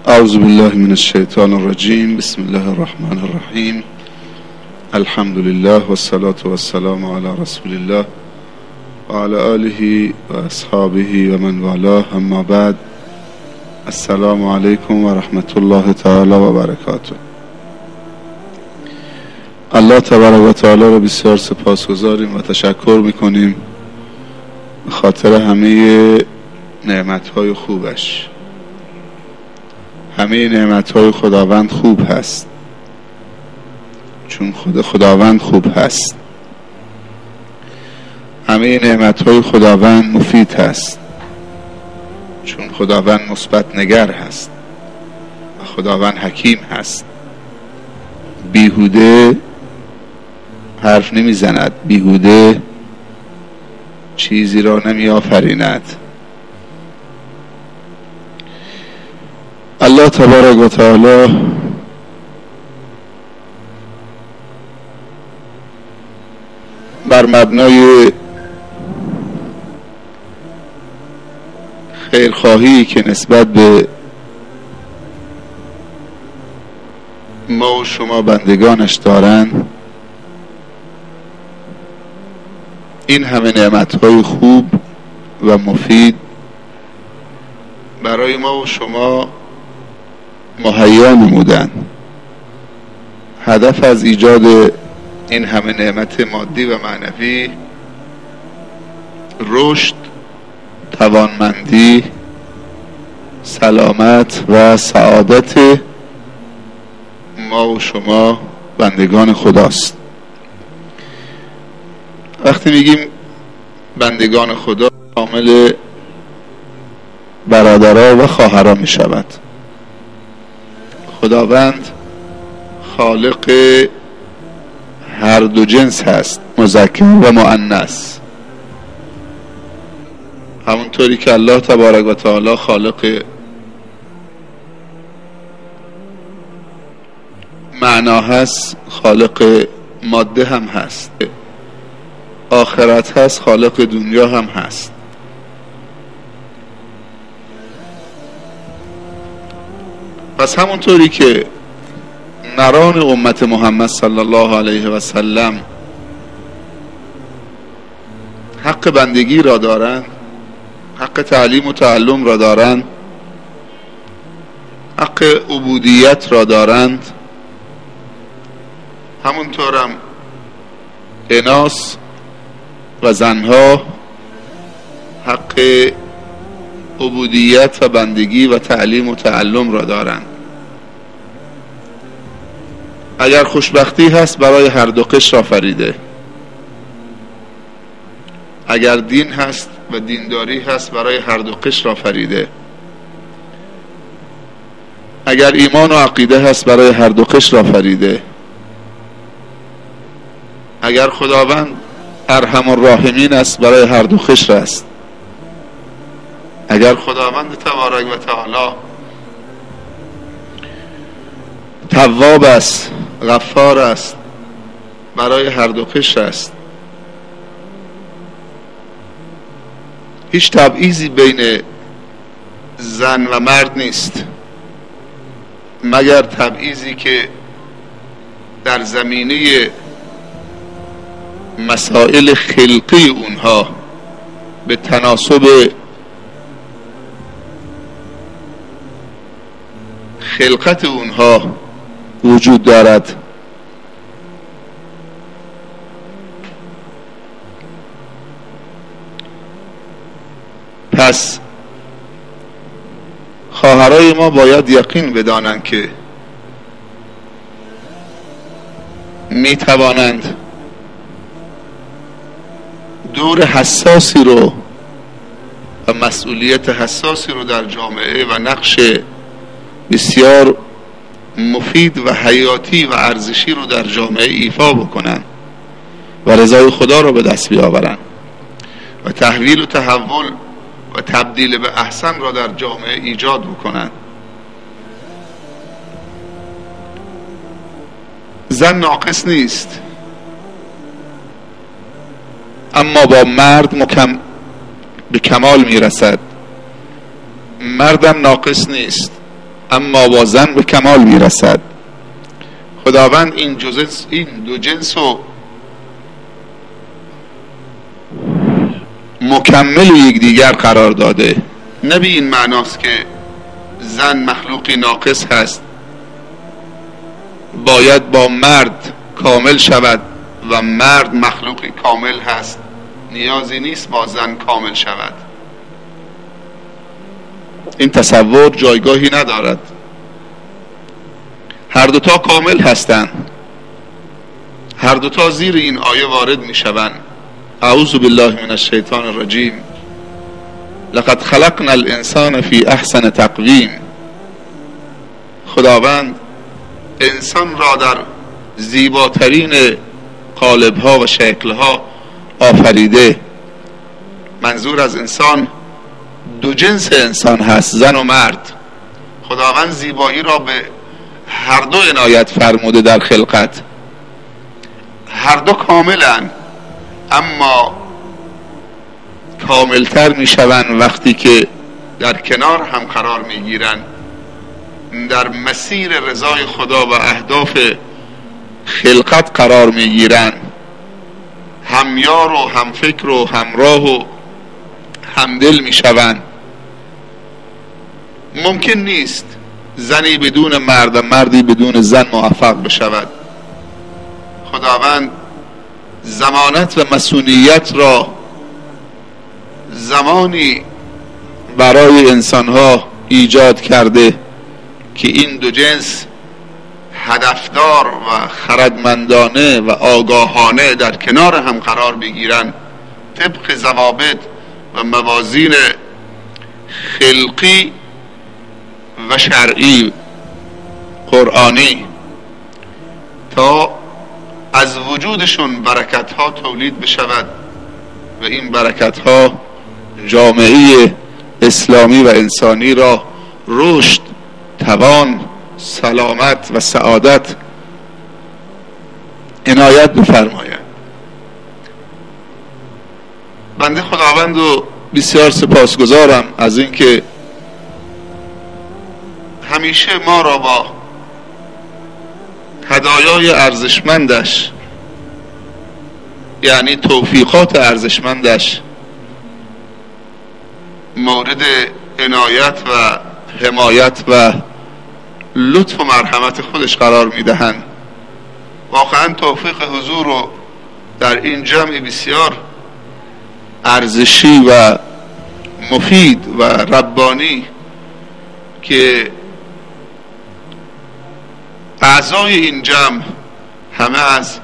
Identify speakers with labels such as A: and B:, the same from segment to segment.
A: اعوذ بالله من الشیطان الرجیم. بسم الله الرحمن الرحیم. الحمد لله والصلاة والسلام علی رسول الله و علی آله و اصحابه و من والاه. اما بعد، السلام علیکم و رحمت الله تعالی و برکاته. الله تبارک و تعالی رو بسیار سپاسگزاریم و تشکر میکنیم به خاطر همه نعمتهای خوبش. همه نعمتهای خداوند خوب هست، چون خداوند خوب هست. همه نعمتهای خداوند مفید هست، چون خداوند مثبت نگر هست و خداوند حکیم هست. بیهوده حرف نمی زند، بیهوده چیزی را نمی آفریند. الله تبارک و تعالی بر مبنای خیرخواهی که نسبت به ما و شما بندگانش دارند، این همه نعمتهای خوب و مفید برای ما و شما مهیا نمودند. هدف از ایجاد این همه نعمت مادی و معنوی رشد، توانمندی، سلامت و سعادت ما و شما بندگان خداست. وقتی میگیم بندگان خدا، شامل برادرها و خواهرها می شود. خداوند خالق هر دو جنس هست، مذکر و مؤنث. همونطوری که الله تبارک و تعالی خالق معنا هست، خالق ماده هم هست. آخرت هست، خالق دنیا هم هست. پس همونطوری که نران امت محمد صلی الله علیه و سلم حق بندگی را دارند، حق تعلیم و تعلم را دارند، حق عبودیت را دارند، همونطورم اناث و زنها حق عبودیت و بندگی و تعلیم و تعلم را دارند. اگر خوشبختی هست، برای هر دو قشر آفریده. اگر دین هست و دینداری هست، برای هر دو قشر آفریده. اگر ایمان و عقیده هست، برای هر دو قشر آفریده. اگر خداوند ارحم الراحمین است، برای هر دو قشر است. اگر خداوند تبارک و تعالی تواب است، غفار است، برای هر دو قشر است. هیچ تبعیضی بین زن و مرد نیست، مگر تبعیضی که در زمینه مسائل خلقی اونها به تناسب خلقت اونها وجود دارد. پس خواهرای ما باید یقین بدانند که می توانند دور حساسی رو و مسئولیت حساسی رو در جامعه و نقش بسیار مفید و حیاتی و ارزشی رو در جامعه ایفا بکنن و رضای خدا رو به دست بیاورن و تحویل و تحول و تبدیل به احسن را در جامعه ایجاد بکنن. زن ناقص نیست، اما با مرد به کمال میرسد. مردم ناقص نیست، اما با زن به کمال میرسد. خداوند این دو جنس رو مکمل یکدیگر قرار داده. نه به این معناست که زن مخلوقی ناقص هست باید با مرد کامل شود و مرد مخلوقی کامل هست نیازی نیست با زن کامل شود. این تصور جایگاهی ندارد. هر دوتا کامل هستند. هر دوتا زیر این آیه وارد می شوند. اعوذ بالله من الشیطان الرجیم. لقد خلقنا الانسان فی احسن تقویم. خداوند انسان را در زیباترین قالب‌ها و شکل‌ها آفریده. منظور از انسان دو جنس انسان هست، زن و مرد. خداوند زیبایی را به هر دو عنایت فرموده در خلقت. هر دو کاملن، اما کاملتر می شوند وقتی که در کنار هم قرار می گیرند، در مسیر رضای خدا و اهداف خلقت قرار می گیرند، همیار و همفکر و همراه و همدل می شوند. ممکن نیست زنی بدون مرد و مردی بدون زن موفق بشود. خداوند ضمانت و مسئولیت را زمانی برای انسانها ایجاد کرده که این دو جنس هدفدار و خردمندانه و آگاهانه در کنار هم قرار بگیرند طبق ضوابط و موازین خلقی و شرعی قرآنی، تا از وجودشون برکت ها تولید بشود و این برکت ها جامعه اسلامی و انسانی را رشد، توان، سلامت و سعادت عنایت بفرماید. بنده خداوند و بسیار سپاسگزارم از اینکه همیشه ما را با هدایای ارزشمندش، یعنی توفیقات ارزشمندش، مورد عنایت و حمایت و لطف و مرحمت خودش قرار میدهند. واقعا توفیق حضور رو در این جمع بسیار ارزشی و مفید و ربانی که اعضای این جمع همه از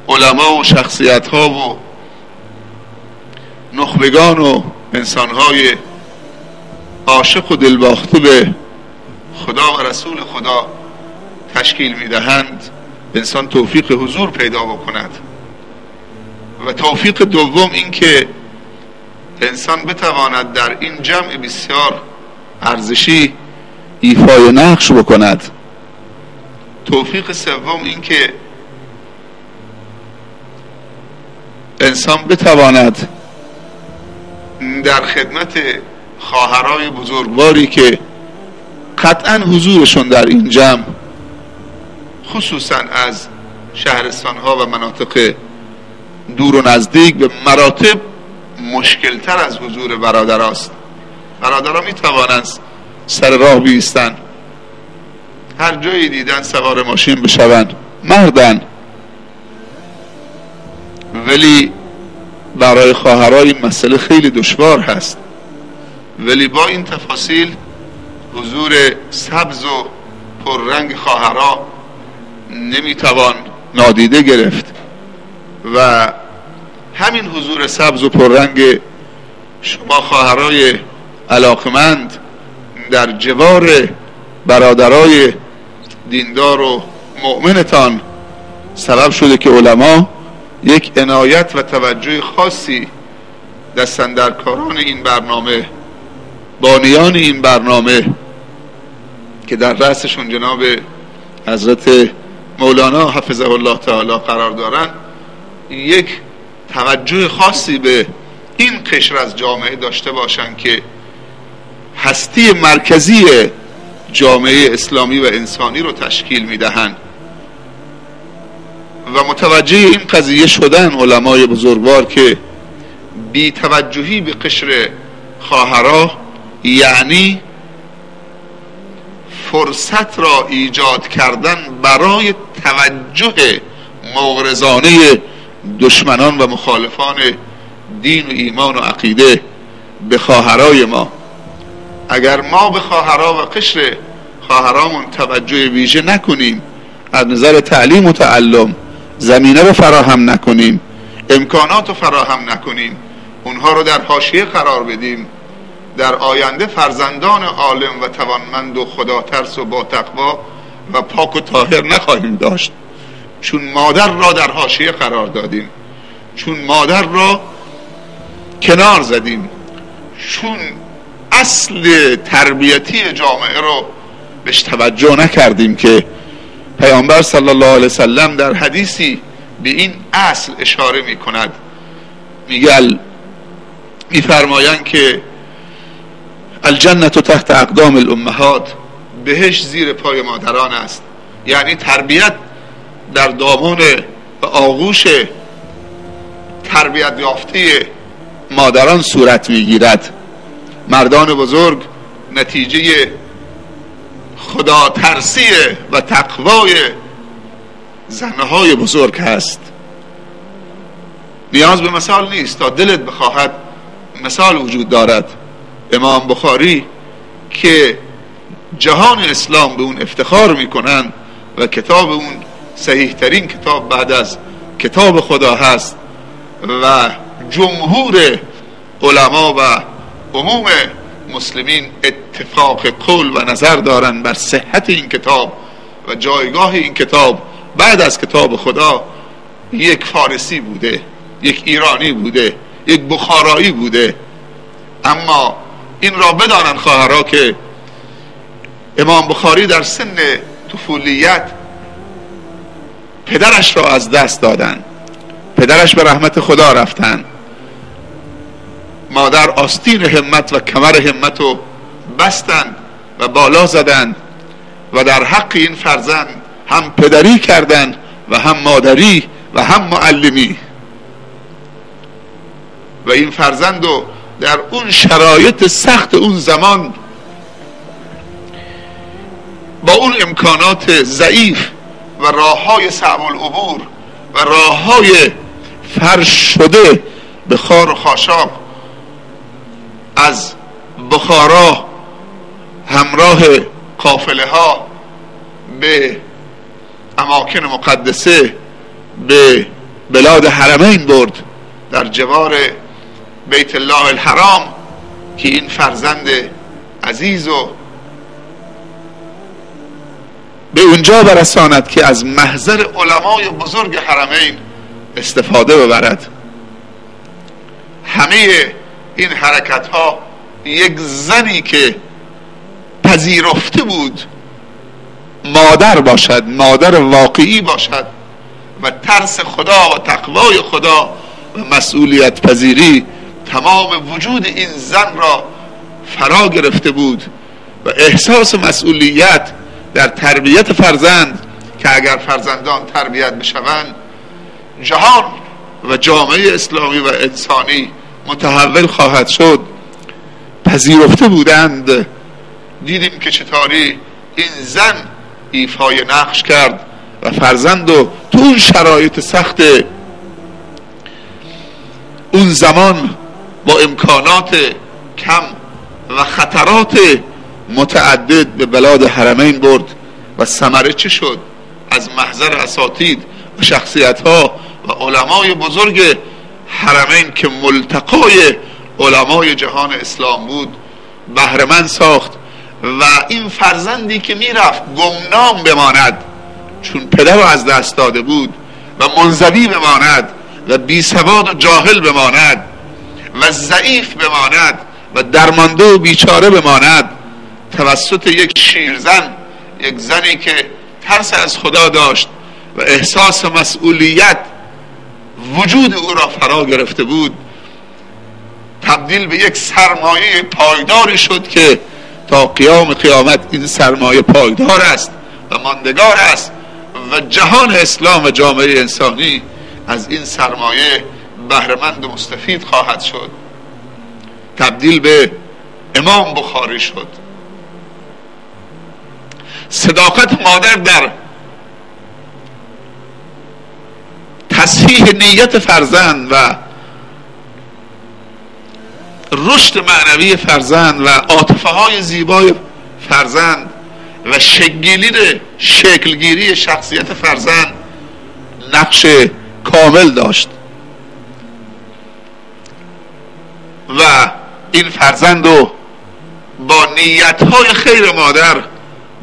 A: علما و شخصیت ها و نخبگان و انسان های عاشق و دلباخته به خدا و رسول خدا تشکیل میدهند، انسان توفیق حضور پیدا بکند. و توفیق دوم این که انسان بتواند در این جمع بسیار ارزشی ایفای نقش بکند. توفیق سوم این که انسان بتواند در خدمت خواهرای بزرگواری که قطعا حضورشون در این جمع خصوصا از شهرستانها و مناطق دور و نزدیک به مراتب مشکلتر از حضور برادراست. برادرها می توانند سر راه بیستن، هر جایی دیدن سوار ماشین بشوند، مردن، ولی برای خواهرای این مسئله خیلی دشوار هست. ولی با این تفاصیل حضور سبز و پررنگ خواهرها نمیتوان نادیده گرفت و همین حضور سبز و پررنگ شما خواهرای علاقمند در جوار برادرای دیندار و مؤمنتان سبب شده که علما یک عنایت و توجه خاصی دستاندرکاران این برنامه، بانیان این برنامه که در رأسشون جناب حضرت مولانا حفظه الله تعالی قرار دارن، یک توجه خاصی به این قشر از جامعه داشته باشن که هستی مرکزی جامعه اسلامی و انسانی رو تشکیل میدهند و متوجه این قضیه شدن علمای بزرگوار که بی توجهی به قشر خواهرها یعنی فرصت را ایجاد کردن برای توجه مغرضانه دشمنان و مخالفان دین و ایمان و عقیده به خواهرای ما. اگر ما به خواهرها و قشر خواهرامون توجه ویژه نکنیم، از نظر تعلیم و تعلم زمینه رو فراهم نکنیم، امکانات رو فراهم نکنیم، اونها رو در حاشیه قرار بدیم، در آینده فرزندان عالم و توانمند و خدا ترس و با تقوا و پاک و طاهر نخواهیم داشت، چون مادر را در حاشیه قرار دادیم، چون مادر را کنار زدیم، چون اصل تربیتی جامعه رو بهش توجه نکردیم که پیامبر صلی الله علیه وسلم در حدیثی به این اصل اشاره می کند. میفرمایند که الجنة تحت اقدام الامهات، بهشت زیر پای مادران است. یعنی تربیت در دامان و آغوش تربیت یافته مادران صورت میگیرد. مردان بزرگ نتیجه خدا ترسی و تقوای زنهای بزرگ هست. نیاز به مثال نیست، تا دلت بخواهد مثال وجود دارد. امام بخاری که جهان اسلام به اون افتخار میکنن و کتاب اون صحیح ترین کتاب بعد از کتاب خدا هست و جمهور علما و عموم مسلمین اتفاق قول و نظر دارن بر صحت این کتاب و جایگاه این کتاب بعد از کتاب خدا، یک فارسی بوده، یک ایرانی بوده، یک بخارایی بوده. اما این را بدانن خواهرها که امام بخاری در سن طفولیت پدرش را از دست دادن، پدرش به رحمت خدا رفتن، مادر آستین همت و کمر همت رو بستند و بالا زدند و در حق این فرزند هم پدری کردند و هم مادری و هم معلمی. و این فرزند رو در اون شرایط سخت اون زمان با اون امکانات ضعیف و راههای صعب العبور و راههای فرش شده به خار و خاشاک از بخارا همراه قافله ها به اماکن مقدسه به بلاد حرمین برد، در جوار بیت الله الحرام، که این فرزند عزیز و به اونجا برساند که از محضر علمای بزرگ حرمین استفاده ببرد. همه این حرکت ها یک زنی که پذیرفته بود مادر باشد، مادر واقعی باشد و ترس خدا و تقوای خدا و مسئولیت پذیری تمام وجود این زن را فرا گرفته بود و احساس مسئولیت در تربیت فرزند که اگر فرزندان تربیت بشوند جهان و جامعه اسلامی و انسانی متحول خواهد شد پذیرفته بودند. دیدیم که چطوری این زن ایفای نقش کرد و فرزند و تو اون شرایط سخت اون زمان با امکانات کم و خطرات متعدد به بلاد حرمین برد و ثمره چه شد؟ از محضر اساتید و شخصیت ها و علمای بزرگ حرمین که ملتقای علمای جهان اسلام بود بهره‌مند ساخت و این فرزندی که میرفت گمنام بماند چون پدر رو از دست داده بود و منزوی بماند و بی سواد و جاهل بماند و ضعیف بماند و درمانده و بیچاره بماند، توسط یک شیرزن، یک زنی که ترس از خدا داشت و احساس مسئولیت وجود او را فرا گرفته بود، تبدیل به یک سرمایه پایداری شد که تا قیام قیامت این سرمایه پایدار است و ماندگار است و جهان اسلام و جامعه انسانی از این سرمایه بهره‌مند و مستفید خواهد شد. تبدیل به امام بخاری شد. صداقت مادر در تصحیح نیت فرزند و رشد معنوی فرزند و عاطفه های زیبای فرزند و شکلگیری شخصیت فرزند نقش کامل داشت و این فرزند رو با نیت‌های خیر مادر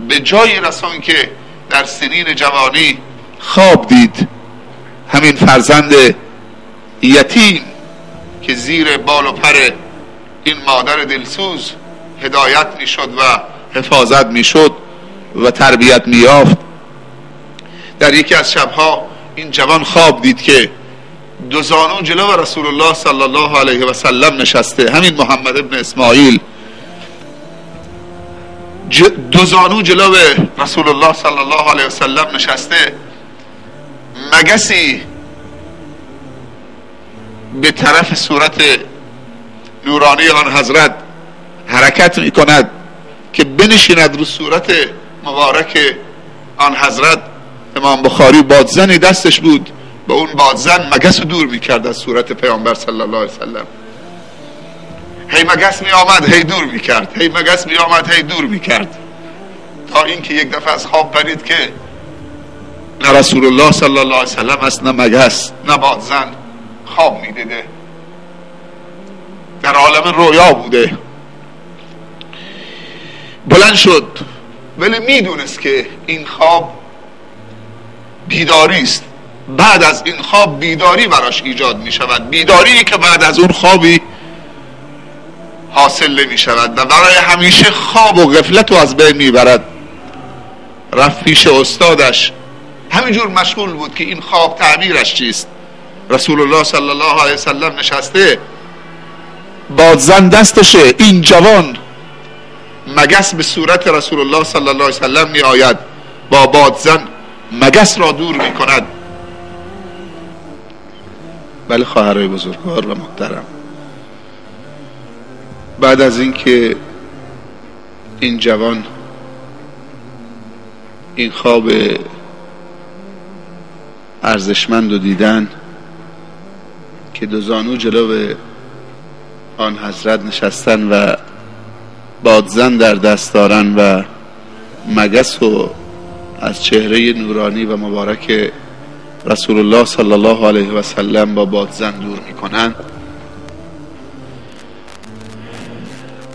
A: به جایی رسان که در سنین جوانی خواب دید. همین فرزند یتیم که زیر بال و پر این مادر دلسوز هدایت میشد و حفاظت میشد و تربیت میافت، در یکی از شبها این جوان خواب دید که دو زانو جلو رسول الله صلی الله علیه و سلم نشسته. همین محمد ابن اسماعیل دو زانو جلو رسول الله صلی الله علیه و سلم نشسته، مگسی به طرف صورت نورانی آن حضرت حرکت می کند که بنشیند رو صورت مبارک آن حضرت. امام بخاری بادزنی دستش بود، به اون بادزن مگس رو دور می کرد از صورت پیامبر صلی الله علیه وسلم. هی مگس می آمد هی دور می کرد، هی مگس می آمد هی دور می کرد، تا اینکه یک دفعه از خواب پرید که نه رسول الله صلی الله علیه وسلم است، نه مگس، نه بادزن. خواب می دیده، در عالم رویا بوده. بلند شد ولی میدونست که این خواب بیداری است. بعد از این خواب بیداری براش ایجاد می شود، بیداری که بعد از اون خوابی حاصل نمی شود و برای همیشه خواب و غفلت رو از بین می برد. رفت پیش استادش، همینجور مشغول بود که این خواب تعبیرش چیست. رسول الله صلی الله علیه وسلم نشسته، بادزن دستشه، این جوان مگس به صورت رسول الله صلی الله علیه وسلم می آید، با بادزن مگس را دور می کند. بله خواهرای بزرگوار و محترم، بعد از اینکه این جوان این خواب ارزشمند رو دیدن که دو زانو جلو آن حضرت نشستن و بادزن در دست دارن و مگس رو از چهره نورانی و مبارک رسول الله صلی الله علیه و سلم با بادزن دور میکنن،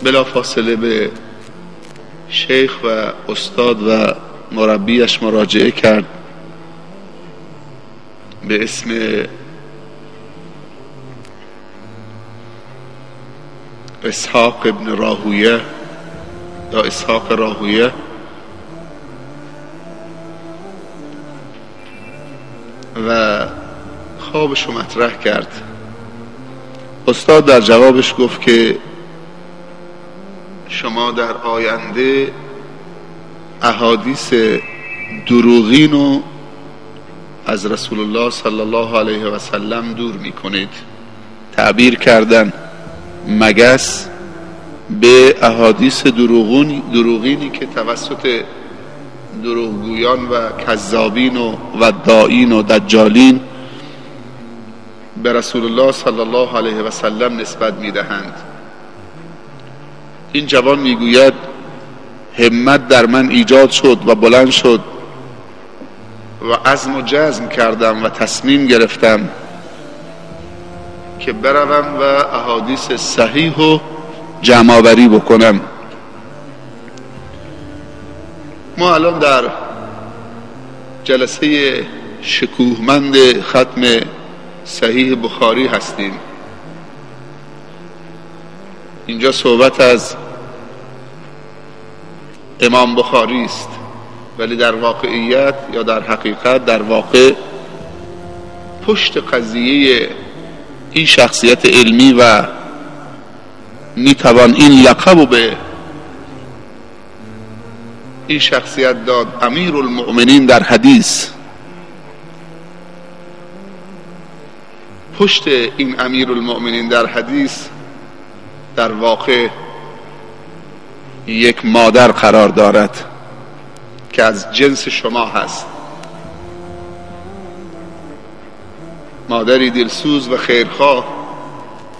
A: بلا فاصله به شیخ و استاد و مربیش مراجعه کرد به اسم اسحاق ابن راهویه یا اسحاق راهویه و خوابش رو مطرح کرد. استاد در جوابش گفت که شما در آینده احادیث دروغین رو از رسول الله صلی الله علیه و سلم دور می کنید. تعبیر کردن مگس به احادیث دروغینی که توسط دروغگویان و کذابین و داعین و دجالین به رسول الله صلی الله علیه و سلم نسبت می دهند. این جوان می گوید همت در من ایجاد شد و بلند شد و عزم و جزم کردم و تصمیم گرفتم که بروم و احادیث صحیح و جمع آوری بکنم. ما الان در جلسه شکوهمند ختم صحیح بخاری هستیم. اینجا صحبت از امام بخاری است، ولی در واقعیت یا در حقیقت در واقع پشت قضیه این شخصیت علمی و میتوان این لقب رو به این شخصیت داد امیر المؤمنین در حدیث. پشت این امیر المؤمنین در حدیث در واقع یک مادر قرار دارد که از جنس شما هست، مادری دلسوز و خیرخواه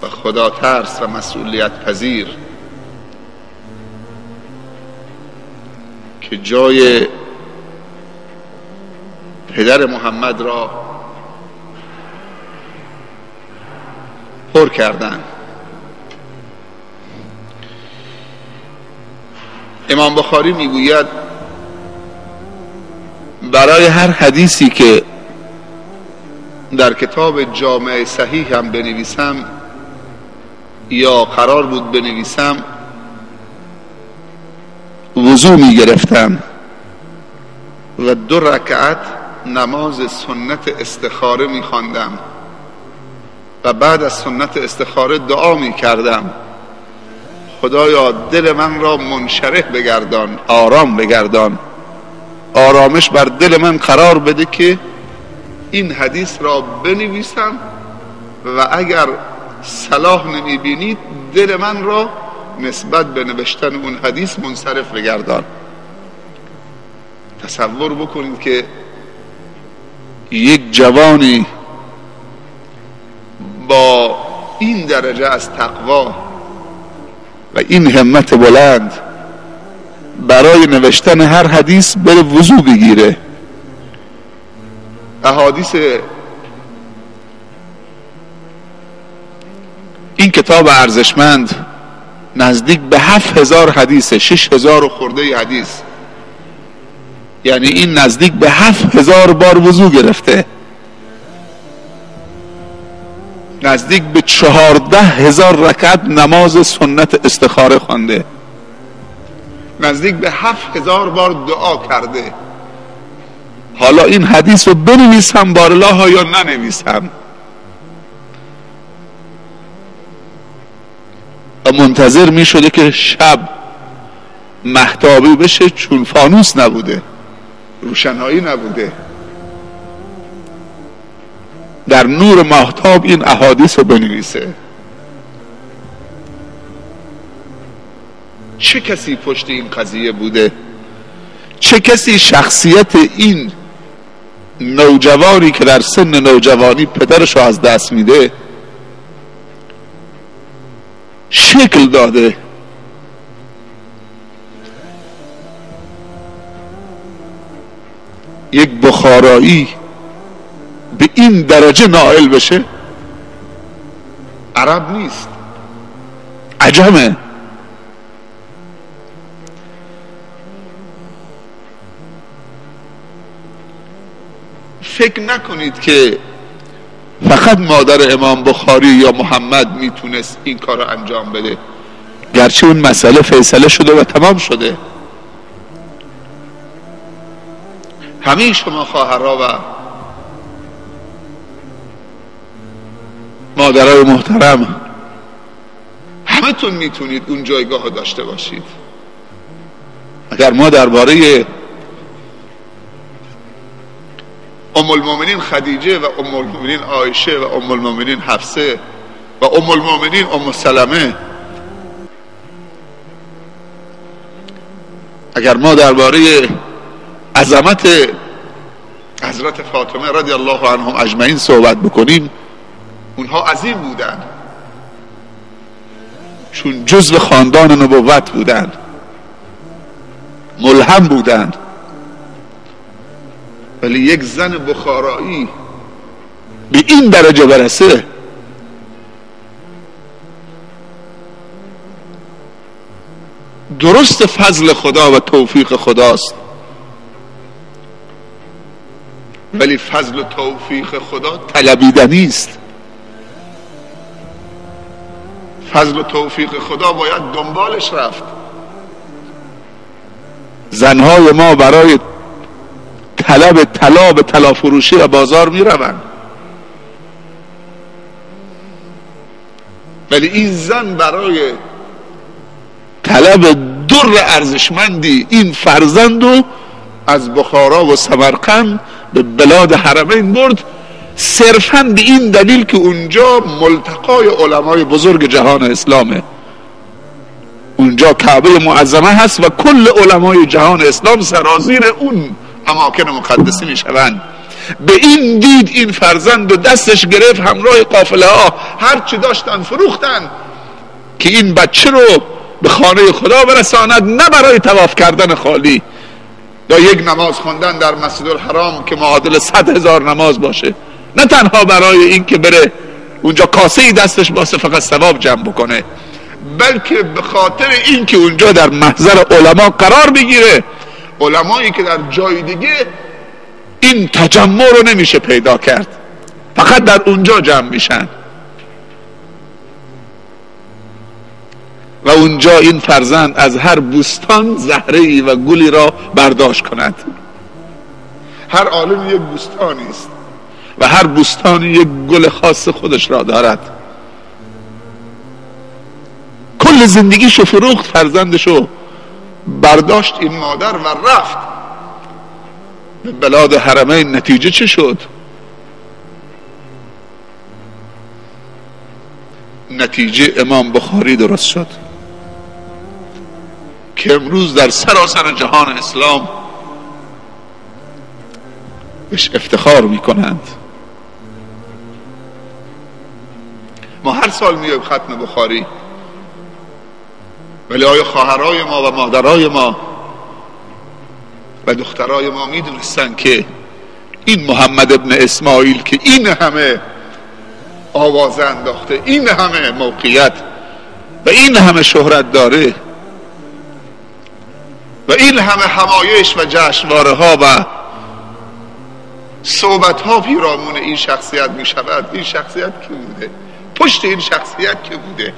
A: و خدا ترس و مسئولیت پذیر که جای پدر محمد را پر کردن. امام بخاری میگوید برای هر حدیثی که در کتاب جامع صحیح هم بنویسم یا قرار بود بنویسم وضو می گرفتم و 2 رکعت نماز سنت استخاره می خواندم و بعد از سنت استخاره دعا می کردم خدایا دل من را منشرح بگردان، آرام بگردان، آرامش بر دل من قرار بده که این حدیث را بنویسم و اگر صلاح نمی بینید دل من را نسبت به نوشتن اون حدیث منصرف بگردان. تصور بکنید که یک جوانی با این درجه از تقوا و این همت بلند برای نوشتن هر حدیث بره وضو بگیره. احادیث این کتاب ارزشمند نزدیک به 7000 حدیثه، 6000 خورده حدیث، یعنی این نزدیک به 7000 بار وضو گرفته، نزدیک به 14000 رکعت نماز سنت استخاره خوانده، نزدیک به 7000 بار دعا کرده. حالا این حدیث رو بنویسم بارالله یا ننویسم؟ و منتظر می شده که شب مهتابی بشه، چون فانوس نبوده، روشنایی نبوده، در نور ماهتاب این احادیث رو بنویسه. چه کسی پشت این قضیه بوده؟ چه کسی شخصیت این نوجوانی که در سن نوجوانی پدرشو از دست میده شکل داده؟ یک بخارایی به این درجه نائل بشه؟ عرب نیست، عجمه. فکر نکنید که فقط مادر امام بخاری یا محمد میتونست این کار رو انجام بده، گرچه اون مسئله فیصله شده و تمام شده. همه شما خواهرها و مادرای محترم همه تون میتونید اون جایگاه رو داشته باشید. اگر ما درباره ام المؤمنین خدیجه و ام المؤمنین عایشه و ام المؤمنین حفصه و ام المؤمنین ام سلمه، اگر ما درباره عظمت حضرت فاطمه رضی الله عنهم اجمعین صحبت بکنیم، اونها عظیم بودن چون جزو خاندان نبوت بودن، ملهم بودن. ولی یک زن بخارایی به این درجه برسه، درست فضل خدا و توفیق خداست، ولی فضل و توفیق خدا طلبیدنی است. فضل و توفیق خدا باید دنبالش رفت. زنهای ما برای طلب طلا به طلافروشی و بازار می روند، ولی این زن برای طلب در ارزشمندی این فرزند رو از بخارا و سمرقند به بلاد حرمین برد، صرفاً به این دلیل که اونجا ملتقای علمای بزرگ جهان اسلامه. اونجا کعبه معظمه هست و کل علمای جهان اسلام سرازیر اون اماکن مقدسه میشوند. به این دید این فرزند و دستش گرفت، همراه قافله ها هر چی داشتن فروختن که این بچه رو به خانه خدا برساند، نه برای طواف کردن خالی یا یک نماز خوندن در مسجد الحرام که معادل 100,000 نماز باشه، نه تنها برای این که بره اونجا کاسه دستش باشه فقط ثواب جمع بکنه، بلکه به خاطر این که اونجا در محضر علما قرار بگیره. علمایی که در جای دیگه این تجمع رو نمیشه پیدا کرد، فقط در اونجا جمع میشن و اونجا این فرزند از هر بوستان زهره‌ای و گلی را برداشت کند. هر عالم یک بوستانی است و هر بوستانی یک گل خاص خودش را دارد. کل زندگیشو فروخت، فرزندشو برداشت این مادر و رفت به بلاد حرمین. نتیجه چه شد؟ نتیجه امام بخاری درست شد که امروز در سراسر جهان اسلام بهش افتخار میکنند. ما هر سال میایم ختم بخاری، ولی آیا خواهرای ما و مادرای ما و دخترای ما میدونستن که این محمد ابن اسماعیل که این همه آواز انداخته، این همه موقعیت و این همه شهرت داره و این همه همایش و جشنواره ها و صحبت ها پیرامون این شخصیت می شود؟ این شخصیت کی بوده؟ پشت این شخصیت کی بوده؟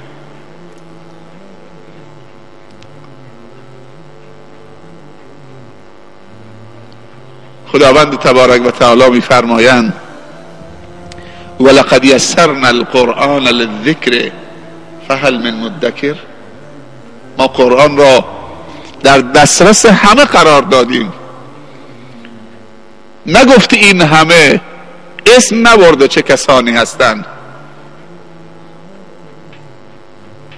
A: خداوند تبارک و تعالی می فرمایند ولقد یسرنا القرآن للذکر فهل من مدکر. ما قرآن را در دسترس همه قرار دادیم. نگفتی این همه، اسم نبرده چه کسانی هستند.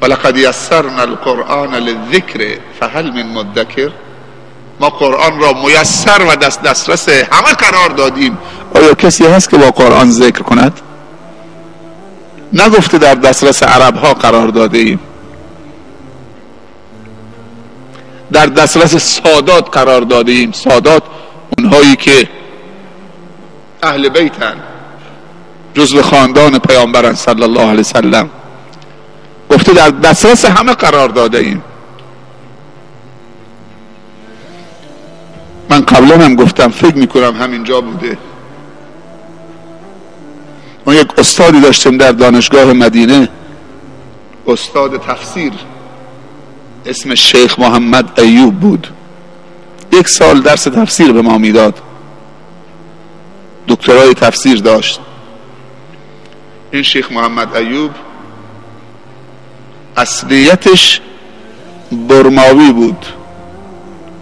A: ولقد یسرنا القرآن للذکر فهل من مدکر. ما قرآن را میسر و دسترس همه قرار دادیم. آیا کسی هست که با قرآن ذکر کند؟ نگفته در دسترس عرب ها قرار داده ایم، در دسترس سادات قرار داده ایم. سادات اونهایی که اهل بیتن، جزو خاندان پیامبرن صلی الله علیه وسلم. گفته در دسترس همه قرار داده ایم. من قبلا هم گفتم، فکر میکنم همینجا بوده، ما یک استادی داشتیم در دانشگاه مدینه، استاد تفسیر، اسمش شیخ محمد ایوب بود. 1 سال درس تفسیر به ما میداد، دکترای تفسیر داشت. این شیخ محمد ایوب اصلیتش برماوی بود،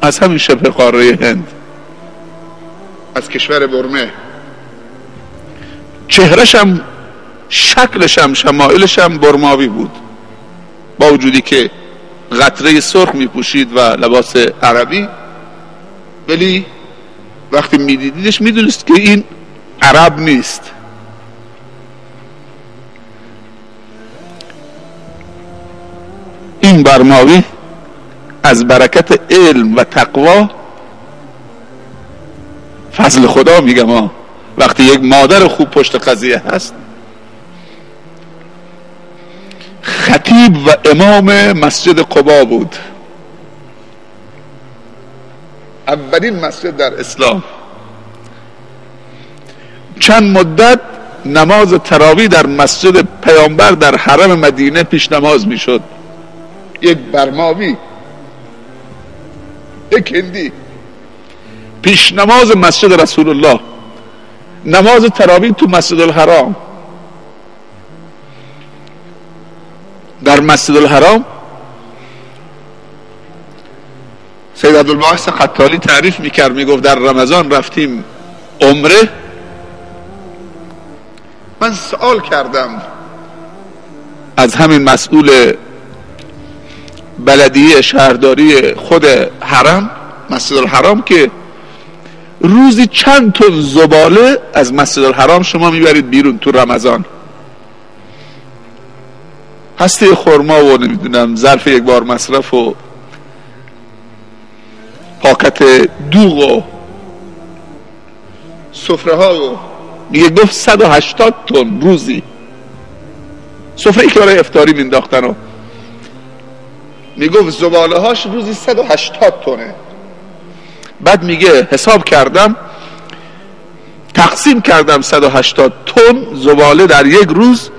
A: از همین شبه قاره هند، از کشور برمه. چهرهشم، شکلشم، شمایلشم برماوی بود، با وجودی که قطره سرخ میپوشید و لباس عربی، ولی وقتی میدیدیدش میدونست که این عرب نیست. این برماوی از برکت علم و تقوا، فضل خدا میگم، وقتی یک مادر خوب پشت قضیه هست، خطیب و امام مسجد قبا بود، اولین مسجد در اسلام. چند مدت نماز تراویح در مسجد پیامبر در حرم مدینه پیش نماز میشد. یک برماوی، یک هندی، پیش نماز مسجد رسول الله، نماز تراویح تو مسجد الحرام. در مسجد الحرام سید عبدالباعث خطالی تعریف میکرد، میگفت در رمضان رفتیم عمره، من سوال کردم از همین مسئول بلدیه شهرداری خود حرم، مسجد الحرام، که روزی چند تن زباله از مسجد الحرام شما میبرید بیرون تو رمضان؟ هسته خرما و نمیدونم ظرف یک بار مصرف و پاکت دوغ و سفره ها و میگه گفت 180 تن روزی، سفره ای که برای افطاری مینداختن و میگفت زباله هاش روزی 180 تنه. بعد میگه حساب کردم، تقسیم کردم 180 تن زباله در یک روز،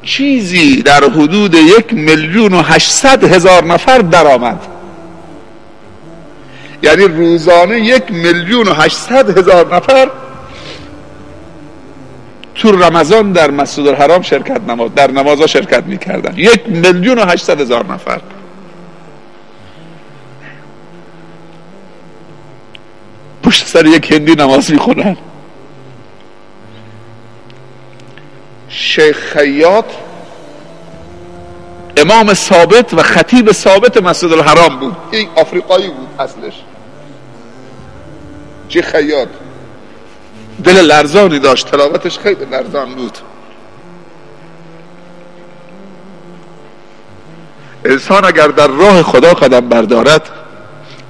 A: چیزی در حدود 1,800,000 نفر درآمد. یعنی روزانه 1,800,000 نفر تو رمضان در مسجد الحرام در نمازها شرکت میکردن. 1,800,000 نفر. پشت سر یک هندی نماز میخونن. شیخ خیاط امام ثابت و خطیب ثابت مسجد الحرام بود. این آفریقایی بود اصلش. شیخ خیاط دل لرزانی داشت، تلاوتش خیلی لرزان بود. انسان اگر در راه خدا قدم بردارد،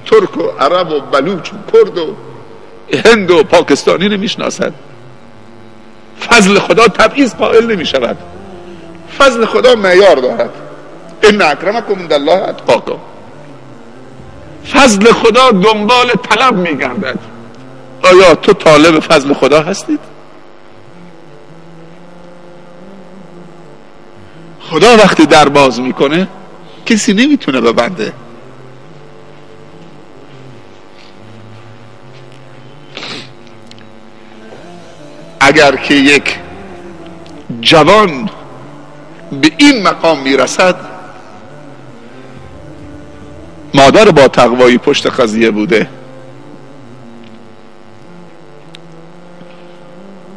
A: ترک و عرب و بلوچ و کرد و هند و پاکستانی نمیشناسد. فضل خدا تبعیض قائل نمی شود. فضل خدا معیار دارد. ان اکرمکم عند الله اتقاکم. فضل خدا دنبال طلب می گردد. آیا تو طالب فضل خدا هستید؟ خدا وقتی در باز میکنه کسی نمیتونه ببنده. اگر که یک جوان به این مقام میرسد، مادر با تقوایی پشت قضیه بوده.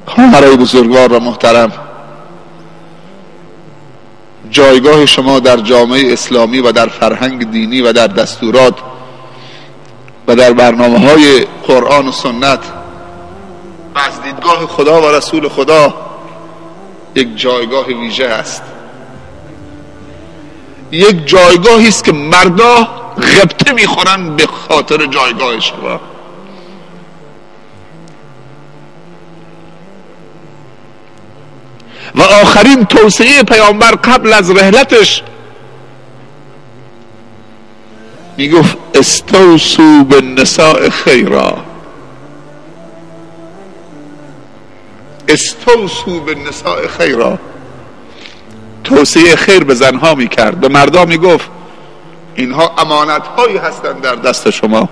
A: خواهرای بزرگوار و محترم، جایگاه شما در جامعه اسلامی و در فرهنگ دینی و در دستورات و در برنامه‌های قرآن و سنت و از دیدگاه خدا و رسول خدا یک جایگاه ویژه است. یک جایگاهی است که مردا غبطه میخورن به خاطر جایگاه شما. و آخرین توصیه پیامبر قبل از رحلتش میگفت استوصوا بالنساء خیرا. استوصوا بالنساء خیرا. توصیه خیر به زنها میکرد، به مردا میگفت اینها امانت هایی هستند در دست شما،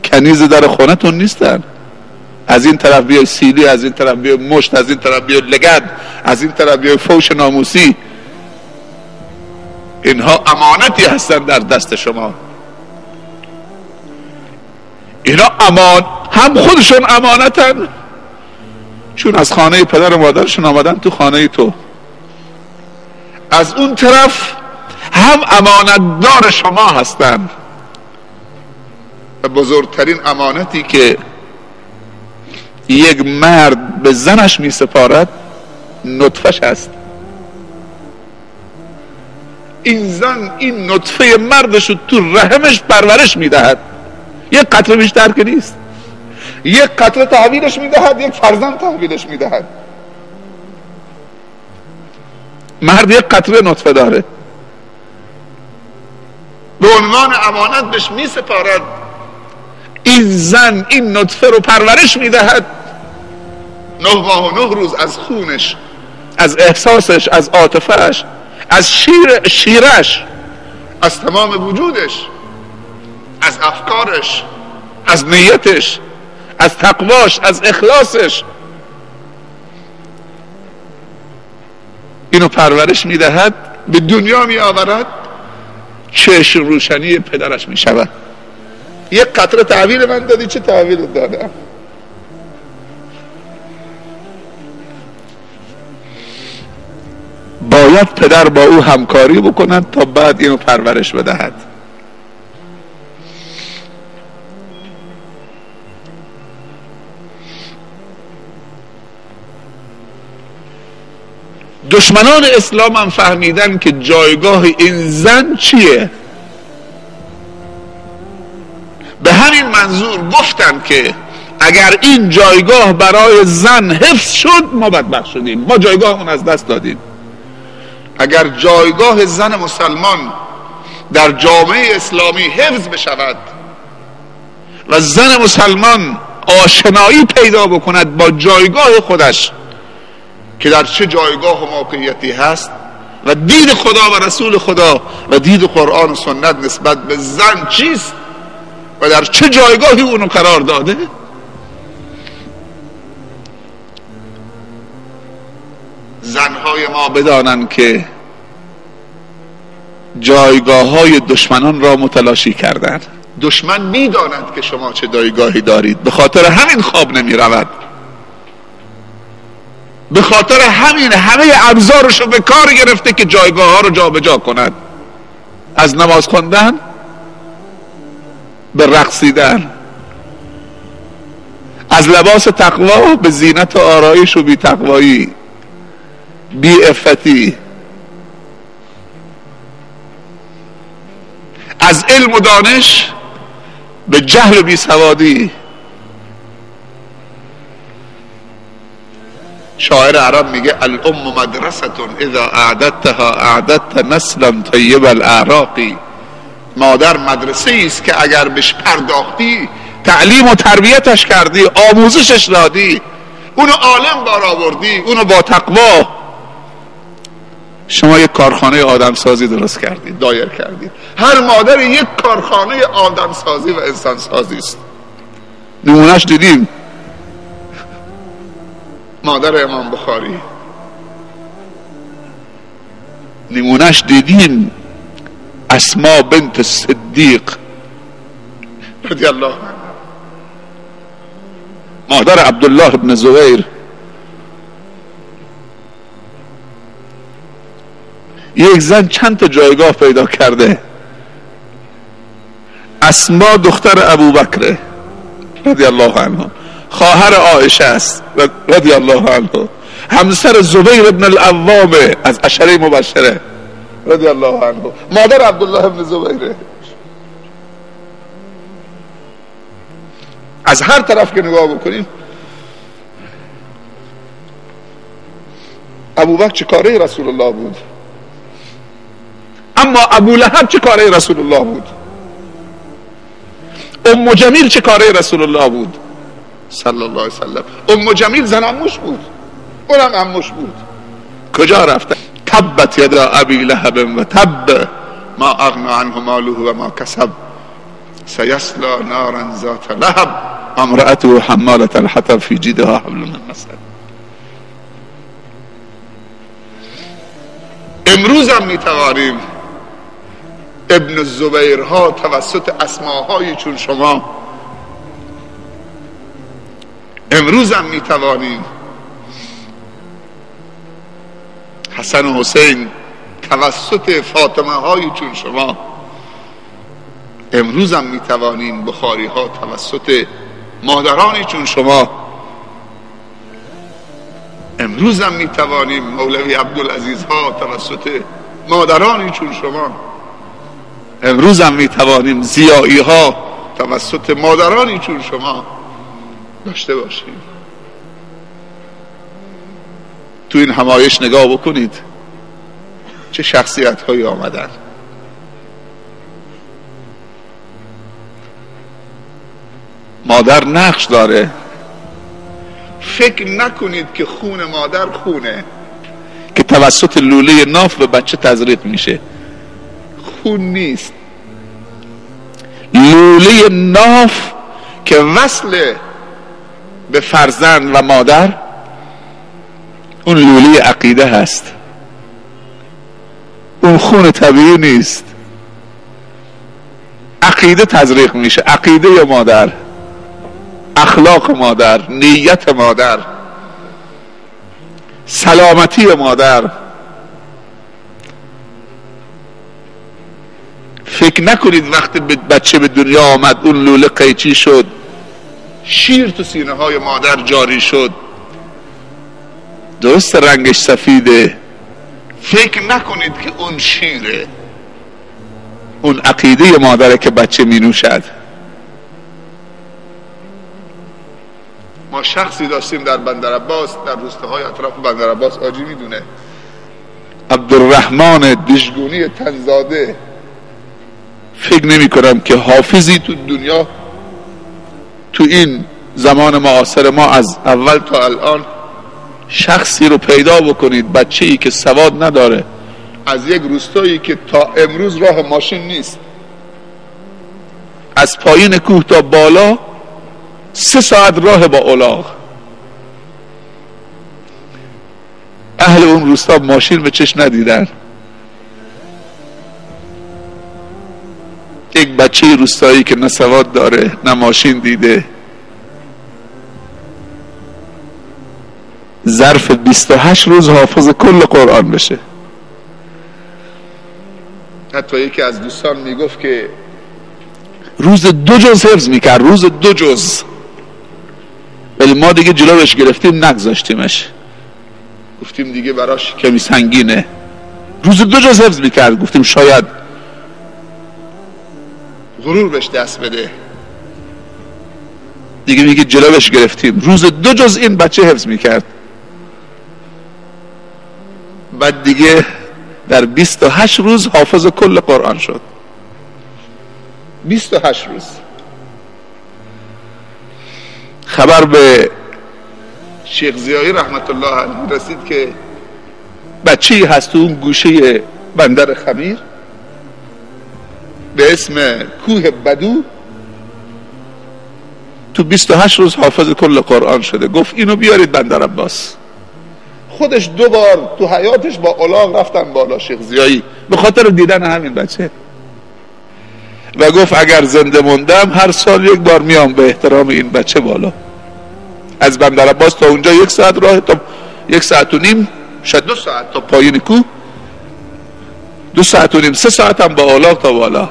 A: کنیز در خونتون نیستن. از این طرف بیای سیلی، از این طرف بیای مشت، از این طرف بیای لگد، از این طرف بیای فوش ناموسی. اینها امانتی هستند در دست شما. اینا هم خودشون امانتن، چون از خانه پدر و مادرشون آمدن تو خانه تو. از اون طرف هم امانتدار شما هستن. و بزرگترین امانتی که یک مرد به زنش می سپارد نطفش است. این زن این نطفه مردش رو تو رحمش پرورش می دهد. یک قطره بیشتر که نیست. یک قطره تحویلش می دهد، یک فرزند تحویلش می دهد. مرد یک قطره نطفه داره، به عنوان امانت بهش می سپارد. این زن این نطفه رو پرورش می دهد. 9 ماه و 9 روز از خونش، از احساسش، از عاطفه‌اش، از شیرش، از تمام وجودش، از افکارش، از نیتش، از تقواش، از اخلاصش، اینو پرورش میدهد، به دنیا می آورد. چشم روشنی پدرش می شود. یک قطره تحویل من دادی، چه تحویل دادم؟ باید پدر با او همکاری بکند تا بعد اینو پرورش بدهد. دشمنان اسلام هم فهمیدن که جایگاه این زن چیه. به همین منظور گفتن که اگر این جایگاه برای زن حفظ شد ما بدبخت شدیم، ما جایگاهمون از دست دادیم. اگر جایگاه زن مسلمان در جامعه اسلامی حفظ بشود و زن مسلمان آشنایی پیدا بکند با جایگاه خودش که در چه جایگاه و موقعیتی هست و دید خدا و رسول خدا و دید قرآن و سنت نسبت به زن چیست و در چه جایگاهی اونو قرار داده، زنهای ما بدانند که جایگاه های دشمنان را متلاشی کردن. دشمن میداند که شما چه جایگاهی دارید، به خاطر همین خواب نمی رود، به خاطر همین همه ابزارش رو به کار گرفته که جایگاه ها رو جا به جا کند، از نماز خواندن به رقصیدن، از لباس تقوا به زینت و آرایش و بی تقوایی، بی عفتی، از علم و دانش به جهل و بی سوادی. شاعر عرب میگه الام مدرسه اذا اعددتها اعددت نسلا طیب الاعراقی. مادر مدرسه است که اگر بهش پرداختی، تعلیم و تربیتش کردی، آموزشش دادی، اونو عالم بار آوردی، اونو با تقوا، شما یک کارخانه آدمسازی درست کردید، دایر کردید. هر مادر یک کارخانه آدمسازی و انسانسازی است. نمونهش دیدیم مادر امام بخاری، نمونهش دیدیم اسما بنت صدیق رضی الله عنها، مادر عبدالله ابن زبیر. یک زن چند تا جایگاه پیدا کرده. اسما دختر ابوبکر رضی الله عنه، خواهر عایشه است رضی الله عنه، همسر زبیر ابن العوام از عشره مبشره رضی الله عنه، مادر عبدالله ابن زبیره. از هر طرف که نگاه بکنیم، ابوبکر چه کاره رسول الله بود، اما ابو لهب چه کاره رسول الله بود، ام جمیل چه کاره رسول الله بود صلی الله علیه وسلم. ام جمیل زن عموش بود، اونم عموش بود. کجا رفته؟ تبت یدا ابی لهب و تب ما اغنا عنه ماله و ما کسب سیصلی نارا ذات لهب امرأته حمالة الحطب فی جیدها حبل من مسد. امروز هم میتوانیم ابن الزبیرها توسط اسماهای چون شما، امروز هم میتوانیم حسن و حسین توسط فاطمه های چون شما، امروز هم میتوانیم بخاری ها توسط مادرانی چون شما، امروز هم میتوانیم مولوی عبدالعزیز ها توسط مادرانی چون شما، امروز هم میتوانیم ضیایی ها توسط مادرانی چون شما داشته باشیم. تو این همایش نگاه بکنید چه شخصیت هایی آمدن. مادر نقش داره. فکر نکنید که خون مادر خونه که توسط لوله ناف به بچه تزریق میشه. خون نیست. لوله ناف که وصل به فرزند و مادر، اون لوله عقیده هست، اون خون طبیعی نیست. عقیده تزریق میشه، عقیده مادر، اخلاق مادر، نیت مادر، سلامتی مادر. فکر نکنید وقتی بچه به دنیا آمد اون لوله قیچی شد، شیر تو سینه های مادر جاری شد، درست رنگش سفیده، فکر نکنید که اون شیره، اون عقیده مادره که بچه می نوشد. ما شخصی داشتیم در بندرعباس، در روستاهای اطراف بندرعباس، آجی میدونه، عبدالرحمن دشگونی تنزاده. فکر نمی کنم که حافظی تو دنیا تو این زمان معاصر ما از اول تا الان شخصی رو پیدا بکنید، بچه‌ای که سواد نداره، از یک روستایی که تا امروز راه ماشین نیست، از پایین کوه تا بالا 3 ساعت راه با الاغ، اهل اون روستا ماشین به چشم ندیدن. یک بچه روستایی که نه سواد داره نه ماشین دیده، ظرف 28 روز حافظ کل قرآن بشه. حتی یکی از دوستان میگفت که روز 2 جز حفظ میکرد، روز 2 جز. ولی ما دیگه جلوش گرفتیم نگذاشتیمش، گفتیم دیگه براش کمی سنگینه. روز 2 جز حفظ میکرد، گفتیم شاید غرور بهش دست بده، دیگه میگه جلوش گرفتیم. روز 2 جز این بچه حفظ میکرد، بعد دیگه در 28 روز حافظ کل قرآن شد. 28 روز. خبر به شیخ زیایی رحمت الله علیه رسید که بچه‌ای هست تو اون گوشه بندر خمیر به اسم کوه بدو، تو 28 روز حافظ کل قرآن شده. گفت اینو بیارید بندر عباس. خودش 2 بار تو حیاتش با الاغ رفتن بالا شیخ زیایی به خاطر دیدن همین بچه، و گفت اگر زنده موندم هر سال 1 بار میام به احترام این بچه بالا. از بندر عباس تا اونجا 1 ساعت راه، تا 1 ساعت و نیم، شاید 2 ساعت تا پایین کوه، 2 ساعت و نیم، 3 ساعت هم با الاغ تا بالا.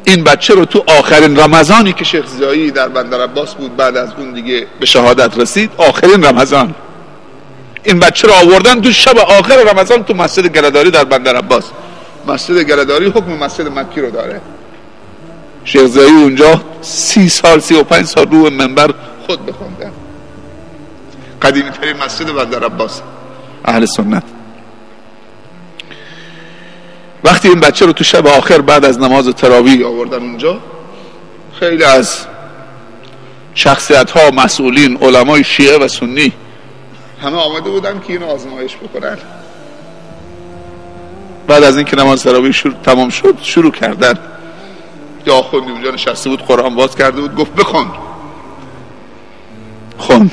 A: این بچه رو تو آخرین رمضانی که شیخ زیایی در بندر عباس بود، بعد از اون دیگه به شهادت رسید، آخرین رمضان این بچه رو آوردن تو شب آخر رمضان تو مسجد گله‌داری در بندر عباس. مسجد گله‌داری حکم مسجد مکی رو داره. شیخ زیایی اونجا 30 سال 35 سال رو منبر خود بخوندن. قدیمی ترین مسجد بندر عباس اهل سنت. وقتی این بچه رو تو شب آخر بعد از نماز تراویح آوردن اونجا، خیلی از شخصیت ها، مسئولین، علمای شیعه و سنی همه آمده بودن که اینو آزمایش بکنن. بعد از اینکه نماز تراویح تمام شد شروع کردن. یا آخوندی اونجا نشسته بود، قرآن باز کرده بود، گفت بخون. خوند.